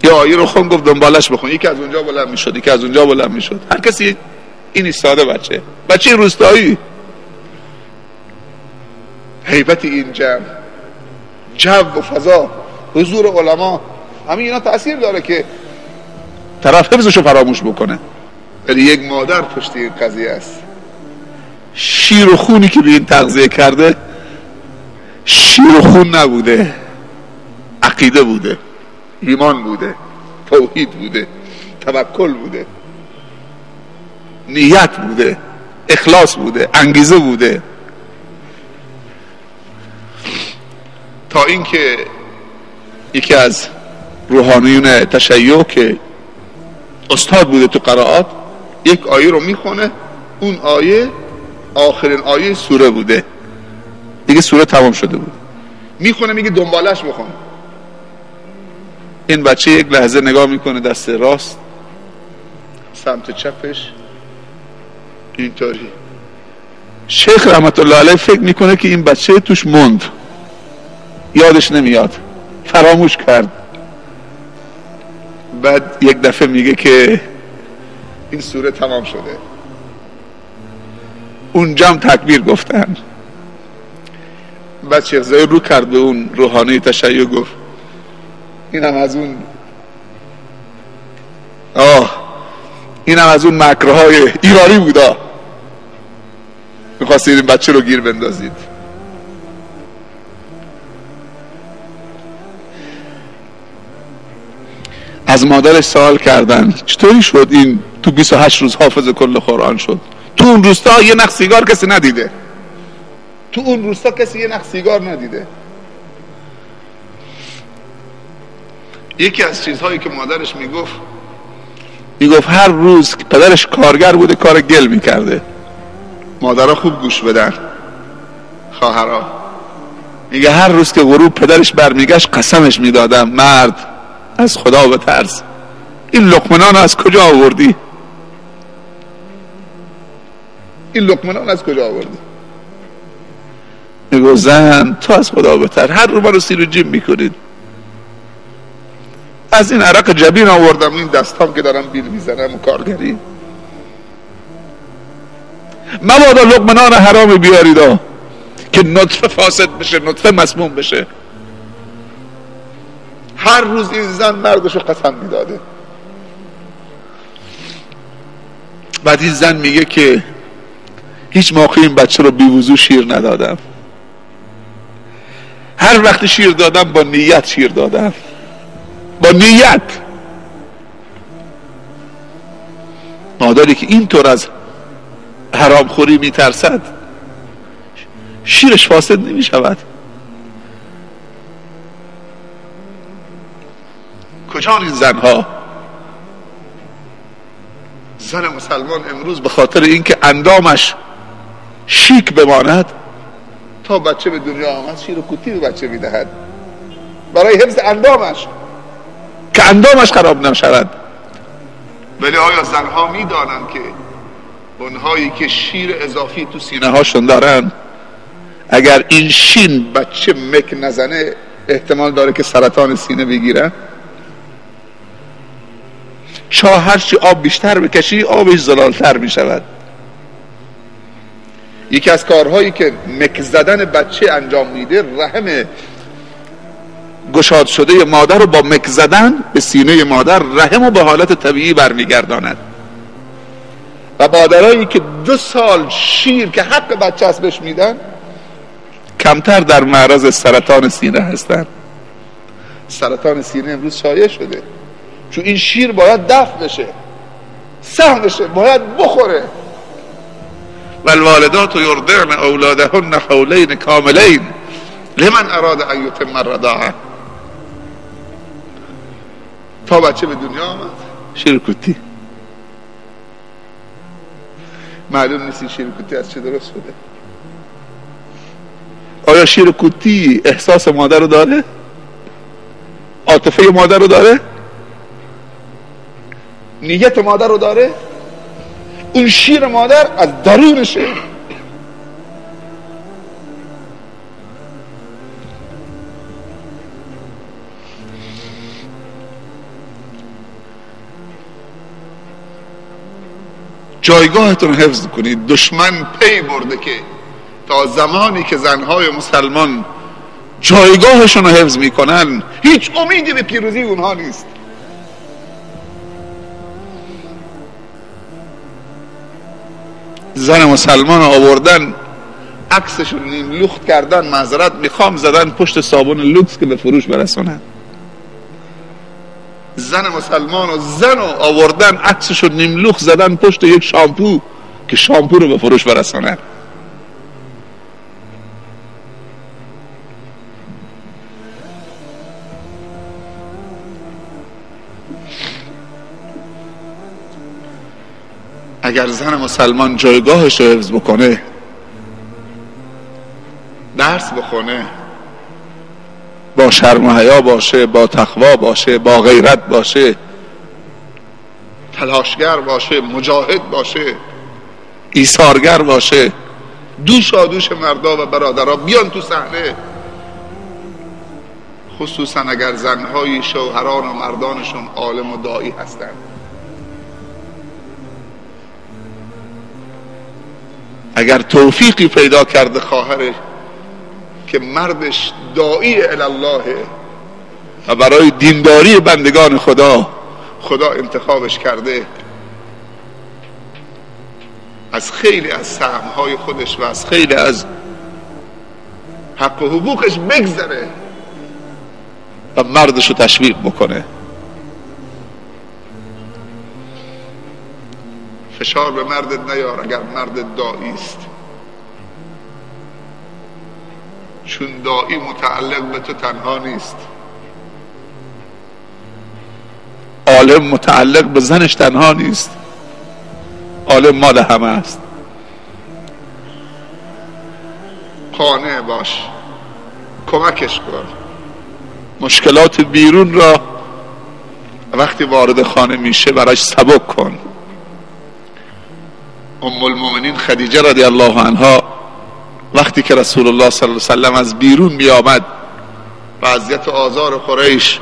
A: یا آیه رو خوند، گفت دنبالش بخون. یکی از اونجا بلند میشد، یکی از اونجا بلند میشد، هر کسی این ایستاده. بچه روستایی. هیبت این جو و فضا، حضور علما، همین اینا تأثیر داره که طرف حفظشو فراموش بکنه. ولی یک مادر پشت این قضیه است. شیر و خونی که به این تغذیه کرده شیر و خون نبوده، عقیده بوده، ایمان بوده، توحید بوده، توکل بوده، نیت بوده، اخلاص بوده، انگیزه بوده. تا اینکه یکی از روحانیون تشیع که استاد بوده تو قرائات، یک آیه رو میخونه، اون آیه آخرین آیه سوره بوده، دیگه سوره تمام شده بود، میخونه میگه دنبالش بخون. این بچه یک لحظه نگاه میکنه دست راست، سمت چپش، اینطوری. شیخ رحمت الله علیه فکر میکنه که این بچه توش موند، یادش نمیاد، فراموش کرد. بعد یک دفعه میگه که این سوره تمام شده. اونجا هم تکبیر گفتن. بعد شیخ زاید رو کرد به اون روحانی تشیع گفت اینم از اون اینم از اون مکرهای ایرانی بودا، میخواستید این بچه رو گیر بندازید. از مادرش سوال کردن چطوری شد این تو 28 روز حافظ کل قرآن شد؟ تو اون روستا یه نخ سیگار کسی ندیده، تو اون روستا کسی یه نخ سیگار ندیده. یکی از چیزهایی که مادرش میگفت هر روز که پدرش کارگر بوده کار گل میکرده. مادرها خوب گوش بدن، خواهرها. میگه هر روز که غروب پدرش برمیگشت قسمش میدادم مرد از خدا بترس، این لقمه‌نان از کجا آوردی؟ این لقمه‌نان از کجا آوردی؟ میگه زن تو از خدا بتر، هر رو منو سیر و جیم میکنید. از این عرق جبین آوردم، این دستام که دارم بیل میزنم و کارگری. مبادا لقمه‌نان حرام بیارید که نطفه فاسد بشه، نطفه مسموم بشه. هر روز این زن مردشو قسم میداده. بعد این زن میگه که هیچ موقع این بچه رو بیوضو شیر ندادم، هر وقت شیر دادم با نیت شیر دادم، با نیت. مادری که اینطور از حرام خوری میترسد شیرش فاسد نمیشود. کجا این زنها؟ زن مسلمان امروز به خاطر اینکه اندامش شیک بماند تا بچه به دنیا آمد شیر و کوتی به بچه میدهد برای حفظ اندامش که اندامش خراب نشود. ولی آیا زنها میدانند که اونهایی که شیر اضافی تو سینه هاشون دارن اگر این شین بچه مک نزنه احتمال داره که سرطان سینه بگیرن؟ چا هرچی آب بیشتر بکشی آبش زلالتر می شود. یکی از کارهایی که مک زدن بچه انجام میده رحم گشاد شده مادر رو با مک زدن به سینه مادر رحم رو به حالت طبیعی برمیگرداند. و مادرایی که 2 سال شیر که حق بچه است بهش میدن کمتر در معرض سرطان سینه هستن. سرطان سینه امروز شایع شده چون این شیر باید دفع بشه، سهمشه، باید بخوره. والوالدات یرضعن اولادهن حولین کاملین لمن اراد ان یتم الرضاعه. تا بچه به دنیا آمد شیر کوتی. معلوم نیست شیر کوتی از چه درست شده. آیا شیر کوتی احساس مادر رو داره؟ عاطفه مادر رو داره؟ نیت مادر رو داره؟ اون شیر مادر از درونشه. جایگاهتون حفظ کنید. دشمن پی برده که تا زمانی که زنهای مسلمان جایگاهشون رو حفظ میکنن هیچ امیدی به پیروزی اونها نیست. زن مسلمان آوردن عکسشون نیم لخت کردن، معذرت میخوام، زدن پشت صابون لوکس که به فروش برسونن. زن مسلمان و زن آوردن عکسشون نیم لخت زدن پشت یک شامپو که شامپو رو به فروش برسونن. اگر زن مسلمان جایگاهش رو حفظ بکنه، درس بخونه، با شرم و حیا باشه، با تقوا باشه، با غیرت باشه، تلاشگر باشه، مجاهد باشه، ایثارگر باشه، دوشا دوش مردا و برادرها بیان تو صحنه. خصوصا اگر زنهای شوهران و مردانشون عالم و داعی هستند. اگر توفیقی پیدا کرده خواهرش که مردش داعی الله و برای دینداری بندگان خدا انتخابش کرده، از خیلی از سهمهای خودش و از خیلی از حق و حقوقش بگذره و مردش رو تشویق بکنه. فشار به مردت نیار اگر مردت داعی است، چون داعی متعلق به تو تنها نیست. عالم متعلق به زنش تنها نیست، عالم مال همه است. قانع باش، کمکش کن. مشکلات بیرون را وقتی وارد خانه میشه براش سبک کن. ام المؤمنین خدیجه رضی الله عنها وقتی که رسول الله صلی الله علیه و سلم از بیرون می آمد و اذیت و آزار قریش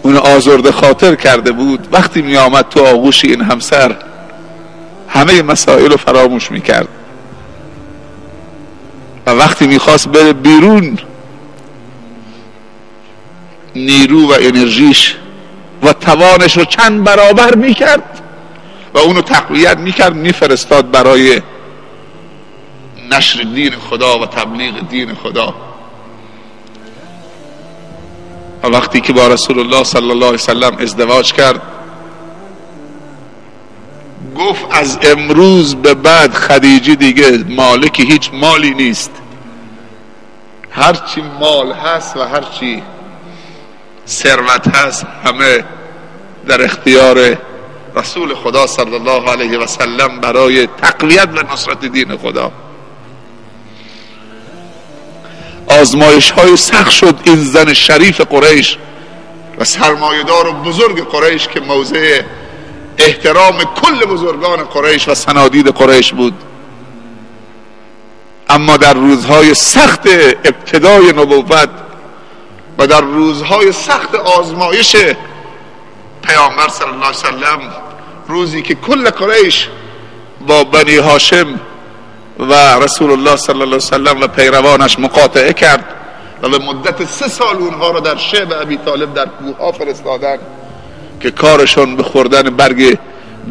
A: اون آزرده خاطر کرده بود، وقتی می آمد تو آغوش این همسر همه مسائل رو فراموش می کرد و وقتی می خواست بره بیرون نیرو و انرژیش و توانش رو چند برابر می کرد و اونو تقویت می کرد، می فرستاد برای نشر دین خدا و تبلیغ دین خدا. و وقتی که با رسول الله صلی الله علیه وسلم ازدواج کرد گفت از امروز به بعد خدیجه دیگه مالک هیچ مالی نیست، هرچی مال هست و هرچی ثروت هست همه در اختیار رسول خدا صلی الله علیه و سلم برای تقویت و نصرت دین خدا. آزمایش های سخت شد این زن شریف قریش و سرمایه‌دار و بزرگ قریش که موضع احترام کل بزرگان قریش و صنادید قریش بود، اما در روزهای سخت ابتدای نبوت و در روزهای سخت آزمایش پیامبر صلی الله علیه وسلم، روزی که کل قریش با بنی هاشم و رسول الله صلی الله علیه وسلم و پیروانش مقاطعه کرد و به مدت 3 سال اونها را در شعب ابی طالب در کوهها فرستادن که کارشون به خوردن برگ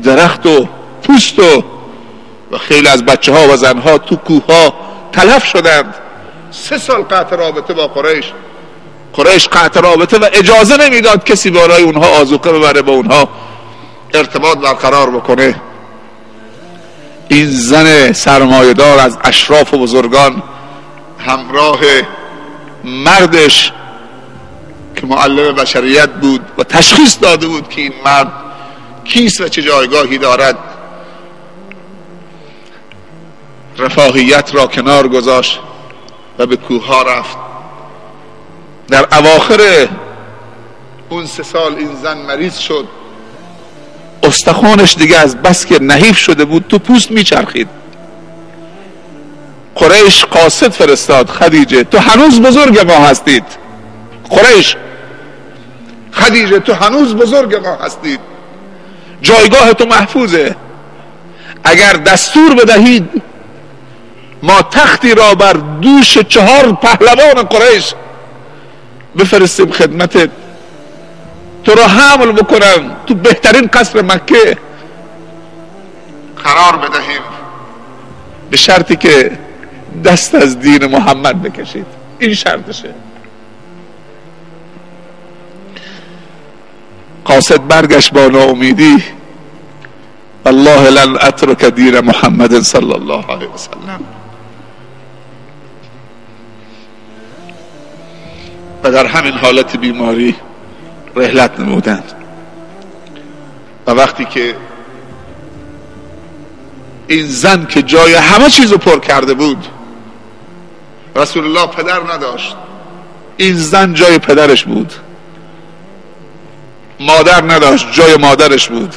A: درخت و پوست و خیلی از بچه ها و زنها تو کوهها تلف شدند. 3 سال قطع رابطه با قریش قطع رابطه و اجازه نمیداد کسی برای اونها آذوقه ببره، با اونها ارتباط برقرار بکنه. این زن سرمایه‌دار از اشراف و بزرگان همراه مردش که معلم بشریت بود و تشخیص داده بود که این مرد کیست و چه جایگاهی دارد، رفاهیت را کنار گذاشت و به کوهها رفت. در اواخر اون 3 سال این زن مریض شد، استخوانش دیگه از بس که نحیف شده بود تو پوست میچرخید. قریش قاصد فرستاد، خدیجه تو هنوز بزرگ ما هستید. قریش، خدیجه تو هنوز بزرگ ما هستید، جایگاه تو محفوظه. اگر دستور بدهید ما تختی را بر دوش 4 پهلوان قریش بفرستیم خدمتت، تو را حمل بکنم تو بهترین قصر مکه قرار بدهیم، به شرطی که دست از دین محمد بکشید. این شرطشه. قاصد برگشت با ناامیدی، الله لن اترک دین محمد صلی الله علیه وسلم. و در همین حالت بیماری رحلت نمودند و وقتی که این زن که جای همه چیزو پر کرده بود، رسول الله پدر نداشت، این زن جای پدرش بود، مادر نداشت جای مادرش بود،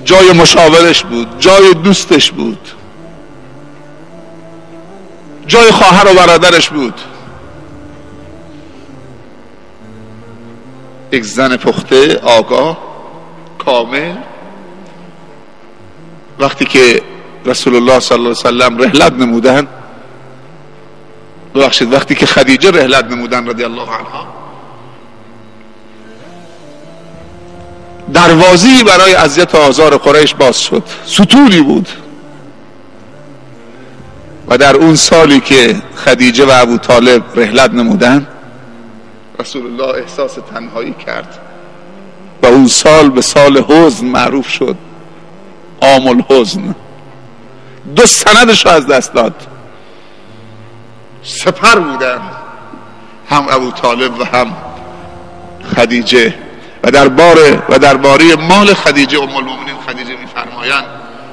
A: جای مشاورش بود، جای دوستش بود، جای خواهر و برادرش بود. یک زن پخته آگاه کامل وقتی که رسول الله صلی الله علیه وسلم رحلت نمودن، ببخشید وقتی که خدیجه رحلت نمودن رضی الله عنها، دروازه‌ای برای اذیت و آزار قریش باز شد، ستونی بود. و در اون سالی که خدیجه و ابو طالب رحلت نمودن، رسول الله احساس تنهایی کرد و اون سال به سال حزن معروف شد، عام الحزن. 2 سندش رو از دست داد. سپر بودن هم ابو طالب و هم خدیجه. و درباره مال خدیجه ام المؤمنین خدیجه میفرمایند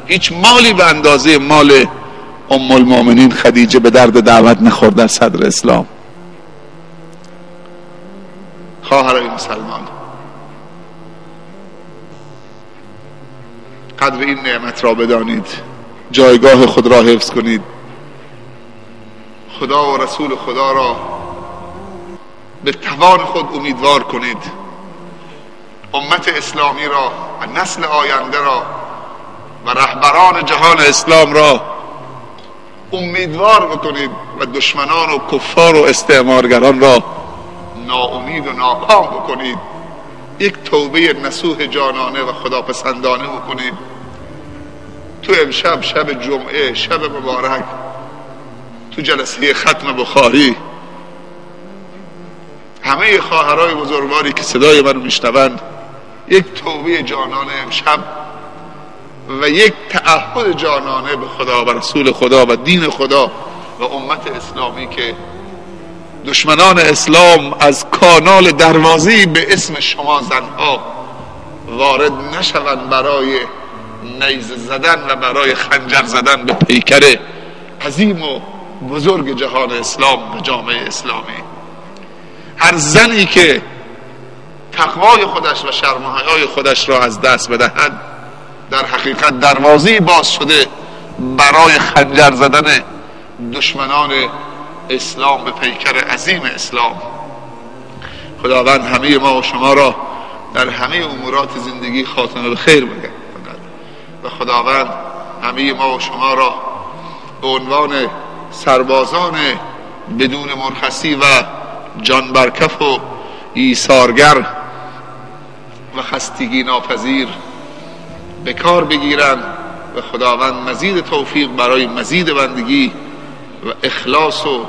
A: هیچ مالی به اندازه مال ام المؤمنین خدیجه به درد دعوت نخورد در صدر اسلام. خواهرای مسلمان، قدر این نعمت را بدانید، جایگاه خود را حفظ کنید، خدا و رسول خدا را به توان خود امیدوار کنید، امت اسلامی را و نسل آینده را و رهبران جهان اسلام را امیدوار بکنید و دشمنان و کفار و استعمارگران را ناامید و ناکام بکنید. یک توبه نصوح جانانه و خداپسندانه بکنید. تو امشب شب جمعه، شب مبارک، تو جلسه ختم بخاری، همه خواهرای بزرگواری که صدای من میشنوند یک توبه جانانه امشب و یک تعهد جانانه به خدا و رسول خدا و دین خدا و امت اسلامی که دشمنان اسلام از کانال دروازه‌ای به اسم شما زنها وارد نشوند برای نیزه زدن و برای خنجر زدن به پیکر عظیم و بزرگ جهان اسلام و جامعه اسلامی. هر زنی که تقوای خودش و شرم و حیای خودش را از دست بدهد، در حقیقت دروازه‌ای باز شده برای خنجر زدن دشمنان اسلام به پیکر عظیم اسلام. خداوند همه ما و شما را در همه امورات زندگی خاتمه به خیر بده و خداوند همه ما و شما را به عنوان سربازان بدون مرخصی و جان برکف و ایثارگر و خستگی ناپذیر به کار بگیرند و خداوند مزید توفیق برای مزید بندگی و اخلاص و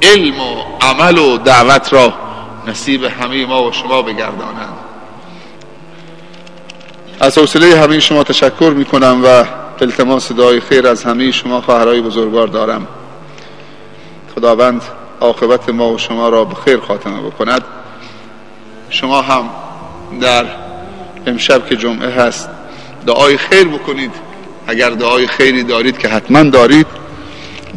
A: علم و عمل و دعوت را نصیب همه ما و شما بگردانند. از حوصله همه شما تشکر میکنم و التماس دعای خیر از همه شما خواهرای بزرگوار دارم. خداوند عاقبت ما و شما را به خیر خاتمه بکند. شما هم در امشب که جمعه هست دعای خیر بکنید، اگر دعای خیری دارید که حتما دارید،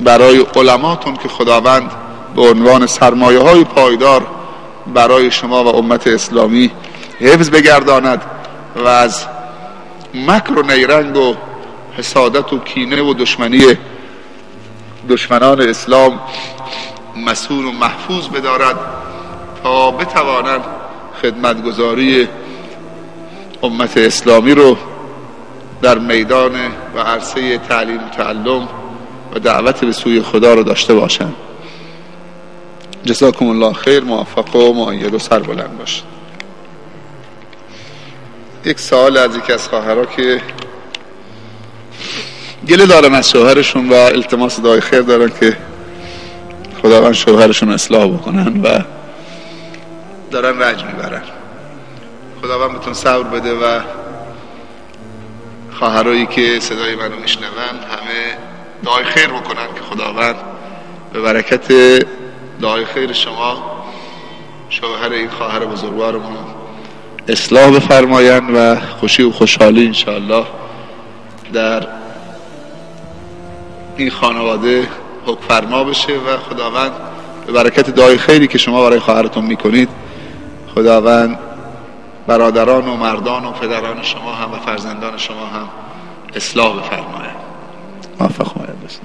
A: برای علماتون که خداوند به عنوان سرمایه های پایدار برای شما و امت اسلامی حفظ بگرداند و از مکر و نیرنگ و حسادت و کینه و دشمنی دشمنان اسلام مسئول و محفوظ بدارد تا بتوانند خدمتگزاری امت اسلامی رو در میدان و عرصه تعلیم و تعلم و دعوت به سوی خدا رو داشته باشند. جزاکم الله خیر، موفق و مؤید و سربلند باشید. یک سوال از یکی از خواهرها که گله دارن از شوهرشون و التماس دعای خیر دارن که خداوند شوهرشون اصلاح بکنن و دارن رنج میبرن. خداوند بهتون صبر بده و خواهرایی که صدای منو میشنون همه دعای خیر بکنن که خداوند به برکت دعای خیر شما شوهر این خواهر بزرگوارمون اصلاح بفرمایند و خوشی و خوشحالی انشاءالله در این خانواده حکم فرما بشه و خداوند به برکت دعای خیری که شما برای خواهرتون میکنید خداوند برادران و مردان و پدران شما هم و فرزندان شما هم اصلاح بفرمایند. موفق باشید.